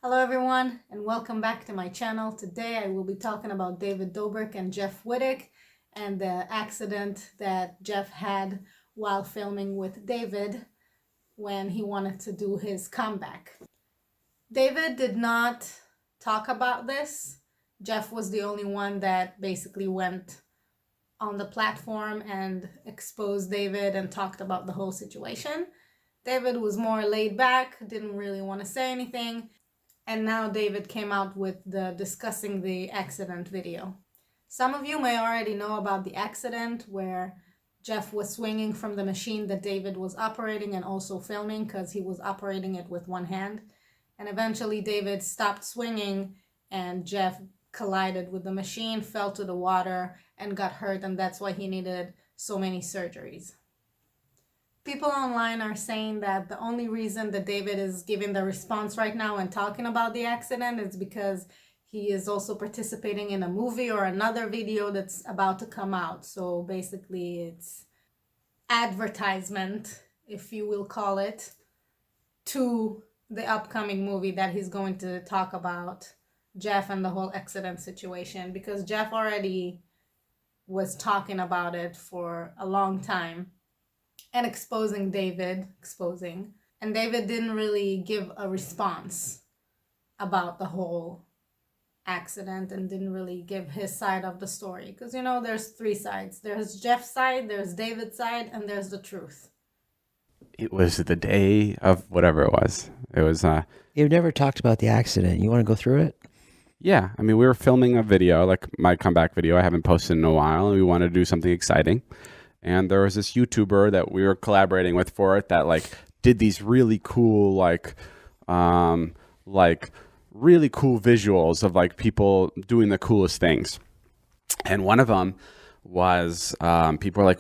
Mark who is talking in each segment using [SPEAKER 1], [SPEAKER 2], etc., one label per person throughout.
[SPEAKER 1] Hello everyone and welcome back to my channel. Today I will be talking about David Dobrik and Jeff Wittek and the accident that Jeff had while filming with David when he wanted to do his comeback. David did not talk about this. Jeff was the only one that basically went on the platform and exposed David and talked about the whole situation. David was more laid back, didn't really want to say anything. And now David came out with the discussing the accident video. Some of you may already know about the accident where Jeff was swinging from the machine that David was operating and also filming because he was operating it with one hand. And eventually David stopped swinging and Jeff collided with the machine, fell to the water and got hurt, and that's why he needed so many surgeries. People online are saying that the only reason that David is giving the response right now and talking about the accident is because he is also participating in a movie or another video that's about to come out. So basically it's advertisement, if you will call it, to the upcoming movie that he's going to talk about Jeff and the whole accident situation, because Jeff already was talking about it for a long time and exposing David, and David didn't really give a response about the whole accident and didn't really give his side of the story, because you know there's three sides. There's Jeff's side, there's David's side, and there's the truth.
[SPEAKER 2] It was the day of whatever it was. It was
[SPEAKER 3] You've never talked about the accident. You want to go through it?
[SPEAKER 2] yeah, I mean, we were filming a video, like my comeback video I haven't posted in a while, and we wanted to do something exciting. And there was this YouTuber that we were collaborating with for it that like did these really cool like really cool visuals of like people doing the coolest things. And one of them was people were like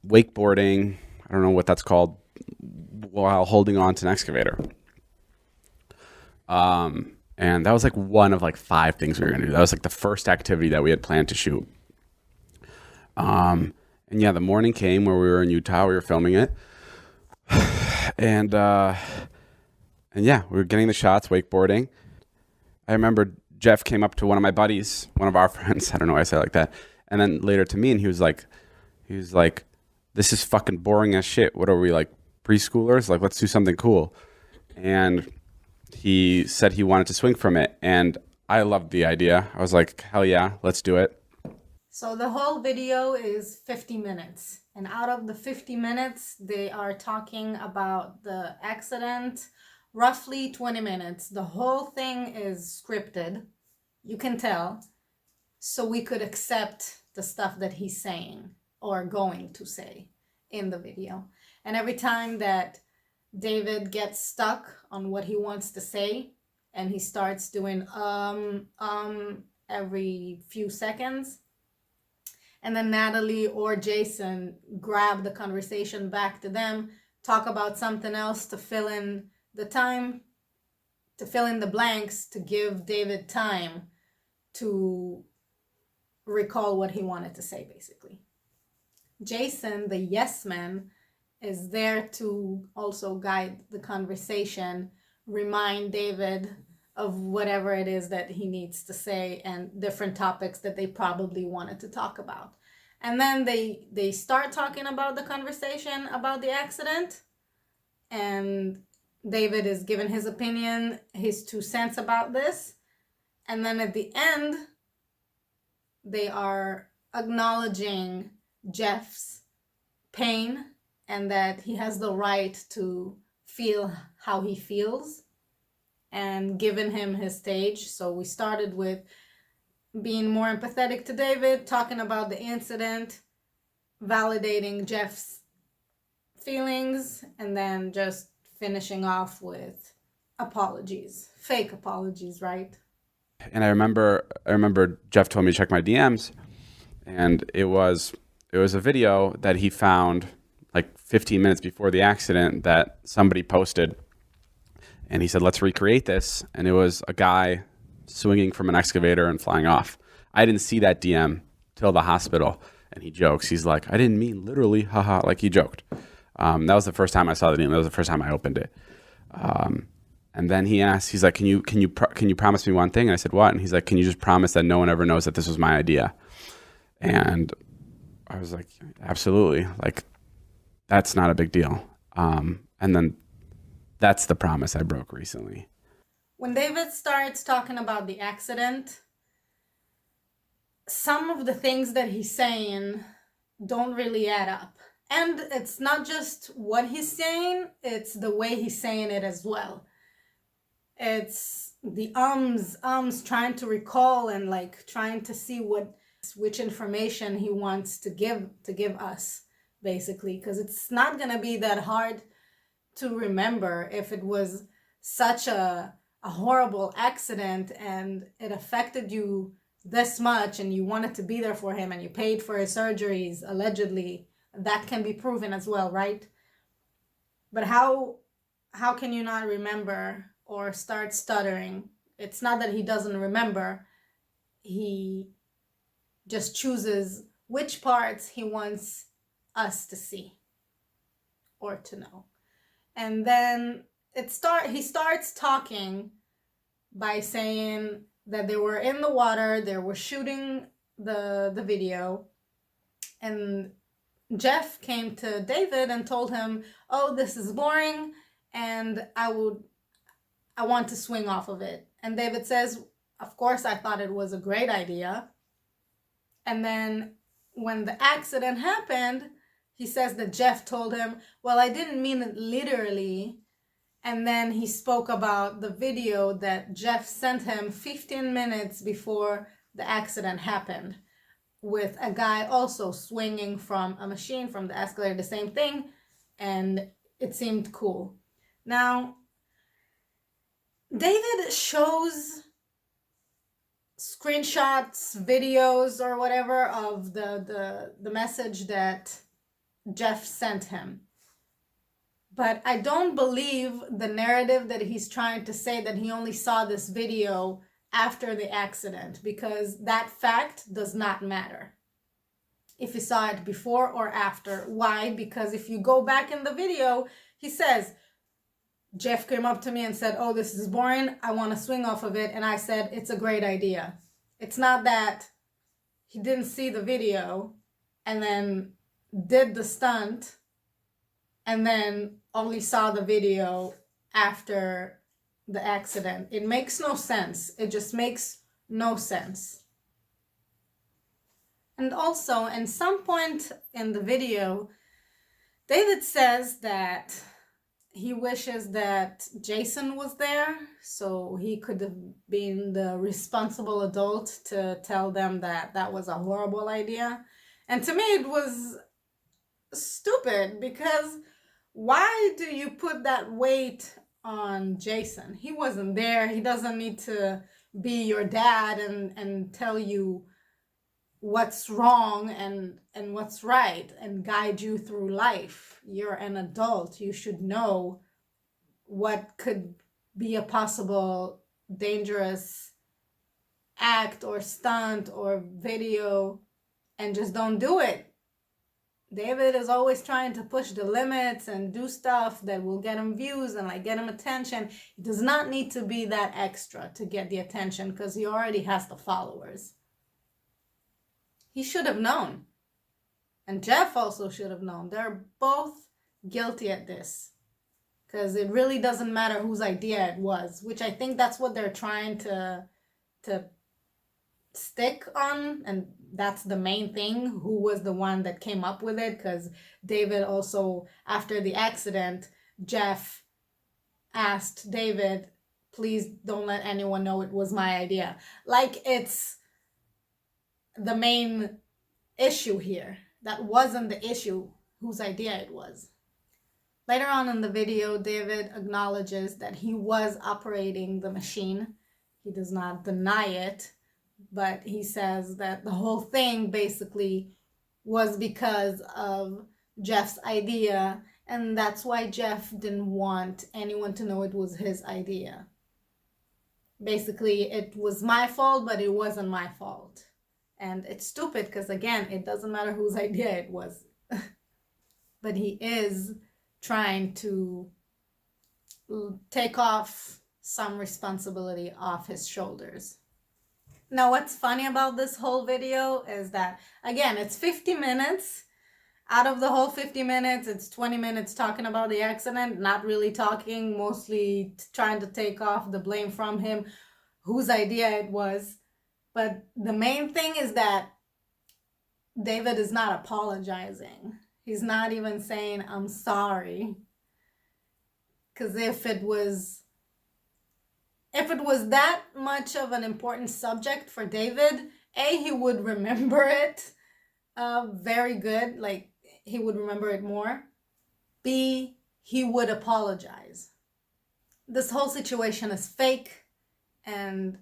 [SPEAKER 2] wakeboarding, I don't know what that's called, while holding on to an excavator. And that was like one of like 5 things we were gonna do. That was like the first activity that we had planned to shoot. And yeah, the morning came where we were in Utah. We were filming it, and yeah, we were getting the shots, wakeboarding. I remember Jeff came up to one of my buddies, one of our friends. I don't know why I say it like that. And then later to me, and he was like, "This is fucking boring as shit. What are we, like preschoolers? Like, let's do something cool." And he said he wanted to swing from it, and I loved the idea. I was like, "Hell yeah, let's do it."
[SPEAKER 1] So the whole video is 50 minutes. And out of the 50 minutes, they are talking about the accident, roughly 20 minutes. The whole thing is scripted, you can tell, so we could accept the stuff that he's saying or going to say in the video. And every time that David gets stuck on what he wants to say and he starts doing every few seconds, and then Natalie or Jason grab the conversation back to them, talk about something else to fill in the time, to fill in the blanks, to give David time to recall what he wanted to say, basically. Jason, the yes man, is there to also guide the conversation, remind David of whatever it is that he needs to say and different topics that they probably wanted to talk about. And then they start talking about the conversation about the accident, and David is giving his opinion, his 2 cents about this. And then at the end, they are acknowledging Jeff's pain and that he has the right to feel how he feels, and giving him his stage. So we started with being more empathetic to David, talking about the incident, validating Jeff's feelings, and then just finishing off with apologies, fake apologies, right?
[SPEAKER 2] And I remember Jeff told me to check my DMs, and it was a video that he found like 15 minutes before the accident that somebody posted. And he said, let's recreate this. And it was a guy swinging from an excavator and flying off. I didn't see that DM till the hospital. And he jokes. He's like, I didn't mean literally, haha, like he joked. That was the first time I saw the DM. That was the first time I opened it. And then he's like, can you promise me one thing? And I said, what? And he's like, can you just promise that no one ever knows that this was my idea? And I was like, absolutely. Like, that's not a big deal. And then that's the promise I broke recently.
[SPEAKER 1] When David starts talking about the accident, some of the things that he's saying don't really add up. And it's not just what he's saying, it's the way he's saying it as well. It's the trying to recall and like trying to see which information he wants to give us, basically, because it's not gonna be that hard to remember if it was such a horrible accident and it affected you this much and you wanted to be there for him and you paid for his surgeries, allegedly. That can be proven as well, right? But how can you not remember or start stuttering? It's not that he doesn't remember. He just chooses which parts he wants us to see or to know. And then he starts talking by saying that they were in the water, they were shooting the video, and Jeff came to David and told him, oh, this is boring, and I want to swing off of it. And David says, of course, I thought it was a great idea. And then when the accident happened, he says that Jeff told him, well, I didn't mean it literally. And then he spoke about the video that Jeff sent him 15 minutes before the accident happened, with a guy also swinging from a machine, from the escalator, the same thing, and it seemed cool. Now, David shows screenshots, videos, or whatever of the message that Jeff sent him. But I don't believe the narrative that he's trying to say that he only saw this video after the accident, because that fact does not matter if he saw it before or after. Why? Because if you go back in the video, he says, Jeff came up to me and said, oh, this is boring, I want to swing off of it. And I said, it's a great idea. It's not that he didn't see the video and then did the stunt and then only saw the video after the accident. It makes no sense. It just makes no sense. And also, in some point in the video, David says that he wishes that Jason was there so he could have been the responsible adult to tell them that that was a horrible idea. And to me, it was stupid, because why do you put that weight on Jason? He wasn't there. He doesn't need to be your dad and tell you what's wrong and what's right and guide you through life. You're an adult. You should know what could be a possible dangerous act or stunt or video, and just don't do it. David is always trying to push the limits and do stuff that will get him views and like get him attention. He does not need to be that extra to get the attention, because he already has the followers. He should have known. And Jeff also should have known. They're both guilty at this, because it really doesn't matter whose idea it was, which I think that's what they're trying to stick on, and that's the main thing, who was the one that came up with it. Because David also, after the accident, Jeff asked David, please don't let anyone know it was my idea. Like it's the main issue here. That wasn't the issue, whose idea it was. Later on in the video, David acknowledges that he was operating the machine. He does not deny it, but he says that the whole thing basically was because of Jeff's idea, and that's why Jeff didn't want anyone to know it was his idea. Basically, it was my fault, but it wasn't my fault. And it's stupid because, again, it doesn't matter whose idea it was. But he is trying to take off some responsibility off his shoulders. Now, what's funny about this whole video is that, again, it's 50 minutes. Out of the whole 50 minutes, it's 20 minutes talking about the accident, not really talking, mostly trying to take off the blame from him, whose idea it was. But the main thing is that David is not apologizing. He's not even saying, I'm sorry. Because if it was that much of an important subject for David, A, he would remember it very good, like he would remember it more. B, he would apologize. This whole situation is fake, and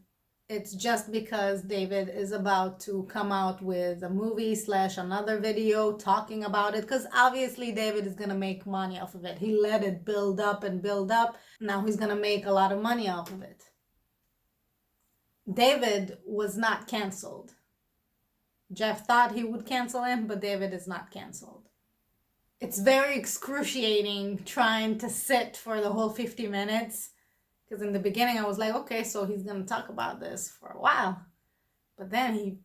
[SPEAKER 1] it's just because David is about to come out with a movie / another video talking about it, because obviously David is going to make money off of it. He let it build up and build up. Now he's going to make a lot of money off of it. David was not canceled. Jeff thought he would cancel him, but David is not canceled. It's very excruciating trying to sit for the whole 50 minutes. Because in the beginning I was like, okay, so he's going to talk about this for a while. But then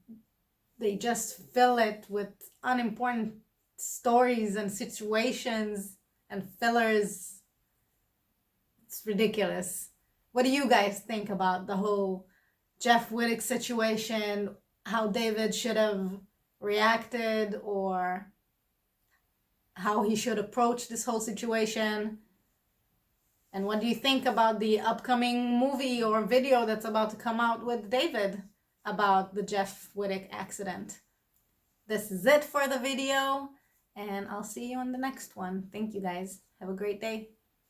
[SPEAKER 1] they just fill it with unimportant stories and situations and fillers. It's ridiculous. What do you guys think about the whole Jeff Wittek situation? How David should have reacted, or how he should approach this whole situation? And what do you think about the upcoming movie or video that's about to come out with David about the Jeff Wittek accident? This is it for the video, and I'll see you on the next one. Thank you guys. Have a great day.